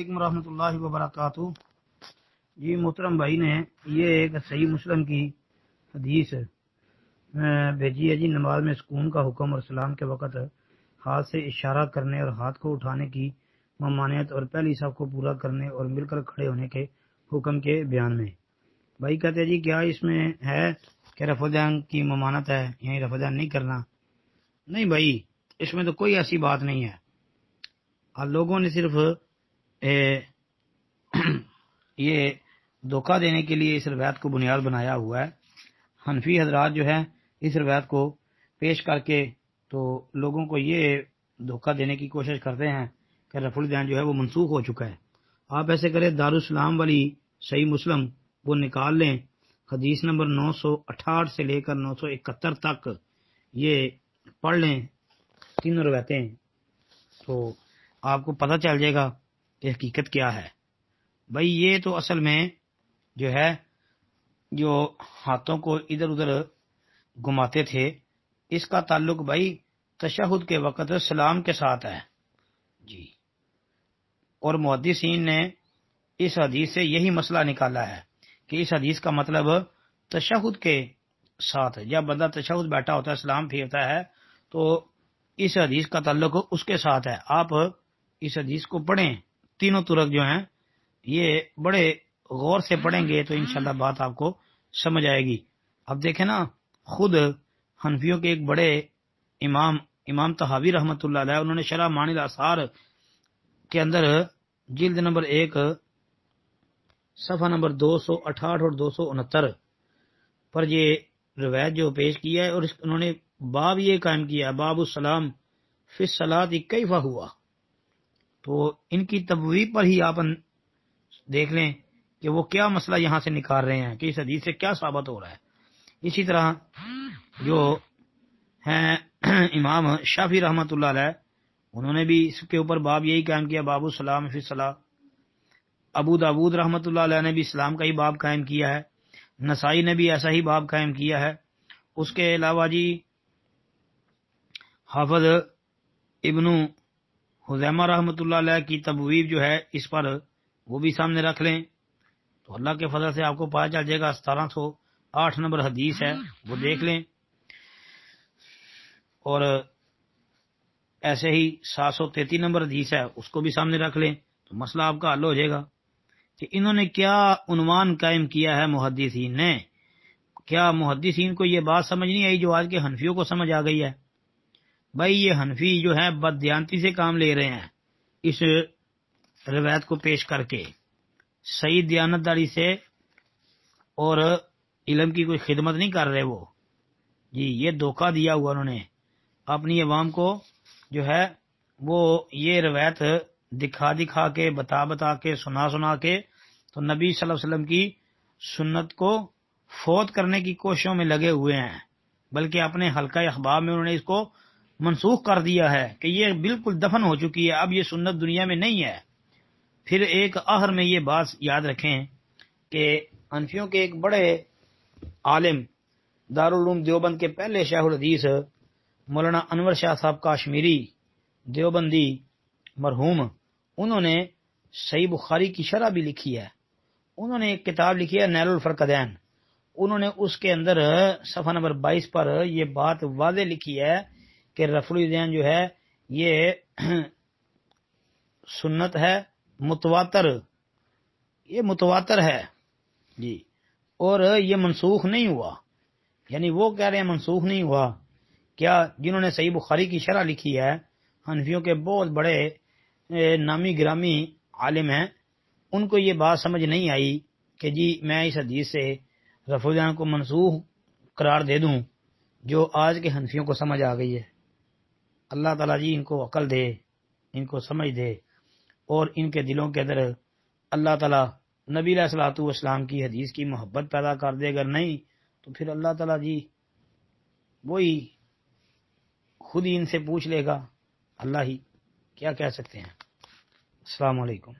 علیکم ورحمۃ اللہ وبرکاتہ۔ جی محترم بھائی نے یہ ایک صحیح مسلم کی حدیث بھیجی ہے جی، نماز میں سکون کا حکم اور سلام کے وقت ہاتھ سے اشارہ کرنے اور ہاتھ کو اٹھانے کی ممانعت اور پہلی صف کو پورا کرنے اور مل کر کھڑے ہونے کے حکم کے بیان میں۔ بھائی کہتے ہیں جی کیا اس میں ہے کہ رفع دین کی ممانعت ہے، یعنی رفع دین نہیں کرنا؟ نہیں بھائی، اس میں تو کوئی ایسی بات نہیں ہے۔ لوگوں نے صرف یہ دھوکہ دینے کے لیے اس روایت کو بنیاد بنایا ہوا ہے۔ حنفی حضرات جو ہے اس روایت کو پیش کر کے تو لوگوں کو یہ دھوکہ دینے کی کوشش کرتے ہیں کہ رفع الدین جو ہے وہ منسوخ ہو چکا ہے۔ آپ ایسے کریں، دارالسلام والی صحیح مسلم وہ نکال لیں، حدیث نمبر 968 سے لے کر 971 تک یہ پڑھ لیں، تینوں روایتیں، تو آپ کو پتہ چل جائے گا کہ حقیقت کیا ہے۔ بھائی یہ تو اصل میں جو ہے جو ہاتھوں کو ادھر ادھر گھماتے تھے، اس کا تعلق بھائی تشہد کے وقت سلام کے ساتھ ہے جی، اور محدثین نے اس حدیث سے یہی مسئلہ نکالا ہے کہ اس حدیث کا مطلب تشہد کے ساتھ، جب بندہ تشہد بیٹھا ہوتا ہے، سلام پھیرتا ہے، تو اس حدیث کا تعلق اس کے ساتھ ہے۔ آپ اس حدیث کو پڑھیں، تینوں طرق جو ہیں یہ بڑے غور سے پڑھیں گے تو انشاءاللہ بات آپ کو سمجھ آئے گی۔ اب دیکھیں نا، خود حنفیوں کے ایک بڑے امام طحاوی رحمۃ اللہ علیہ، انہوں نے شرح معانی الاثار کے اندر جلد نمبر 1 صفحہ نمبر 268 اور 269 پر یہ روایت جو پیش کیا ہے، اور انہوں نے باب یہ قائم کیا، باب السلام فی الصلاۃ کیف ہوا، تو ان کی تبویب پر ہی آپ دیکھ لیں کہ وہ کیا مسئلہ یہاں سے نکال رہے ہیں کہ اس حدیث سے کیا ثابت ہو رہا ہے۔ اسی طرح جو ہیں امام شافعی رحمۃ اللہ علیہ، انہوں نے بھی اس کے اوپر باب یہی قائم کیا، باب السلام فی الصلاۃ۔ ابو داود رحمۃ اللہ علیہ نے بھی اسلام کا ہی باب قائم کیا ہے، نسائی نے بھی ایسا ہی باب قائم کیا ہے۔ اس کے علاوہ جی حافظ ابن خزیمہ رحمۃ اللہ علیہ کی تبویب جو ہے اس پر وہ بھی سامنے رکھ لیں، تو اللہ کے فضل سے آپ کو پتہ چل جائے گا۔ 1708 نمبر حدیث ہے، وہ دیکھ لیں، اور ایسے ہی 733 نمبر حدیث ہے، اس کو بھی سامنے رکھ لیں، تو مسئلہ آپ کا حل ہو جائے گا کہ انہوں نے کیا عنوان قائم کیا ہے محدثین نے۔ کیا محدثین کو یہ بات سمجھ نہیں آئی جو آج کے حنفیوں کو سمجھ آ گئی ہے؟ بھائی یہ حنفی جو ہے بددیانتی سے کام لے رہے ہیں، اس روایت کو پیش کر کے صحیح دیانتداری سے، اور علم کی کوئی خدمت نہیں کر رہے وہ جی، یہ دھوکہ دیا ہوا انہوں نے اپنی عوام کو، جو ہے وہ یہ روایت دکھا دکھا کے، بتا کے، سنا کے، تو نبی صلی اللہ علیہ وسلم کی سنت کو فوت کرنے کی کوششوں میں لگے ہوئے ہیں، بلکہ اپنے حلقہ احباب میں انہوں نے اس کو منسوخ کر دیا ہے کہ یہ بالکل دفن ہو چکی ہے، اب یہ سنت دنیا میں نہیں ہے۔ پھر ایک آخر میں یہ بات یاد رکھیں کہ حنفیوں کے ایک بڑے عالم، دارالعلوم دیوبند کے پہلے شیخ الحدیث مولانا انور شاہ صاحب کاشمیری دیوبندی مرحوم، انہوں نے صحیح بخاری کی شرح بھی لکھی ہے۔ انہوں نے ایک کتاب لکھی ہے نیل الفرقدین، انہوں نے اس کے اندر صفحہ نمبر 22 پر یہ بات واضح لکھی ہے کہ رفع الدین جو ہے یہ سنت ہے متواتر، یہ متواتر ہے جی، اور یہ منسوخ نہیں ہوا۔ یعنی وہ کہہ رہے ہیں منسوخ نہیں ہوا، کیا جنہوں نے صحیح بخاری کی شرح لکھی ہے، حنفیوں کے بہت بڑے نامی گرامی عالم ہیں، ان کو یہ بات سمجھ نہیں آئی کہ جی میں اس حدیث سے رفع الدین کو منسوخ قرار دے دوں، جو آج کے حنفیوں کو سمجھ آ گئی ہے۔ اللہ تعالیٰ جی ان کو عقل دے، ان کو سمجھ دے، اور ان کے دلوں کے اندر اللہ تعالیٰ نبی علیہ الصلوۃ والسلام کی حدیث کی محبت پیدا کر دے، اگر نہیں تو پھر اللہ تعالیٰ جی وہی خود ہی ان سے پوچھ لے گا، اللہ ہی کیا کہہ سکتے ہیں۔ السلام علیکم۔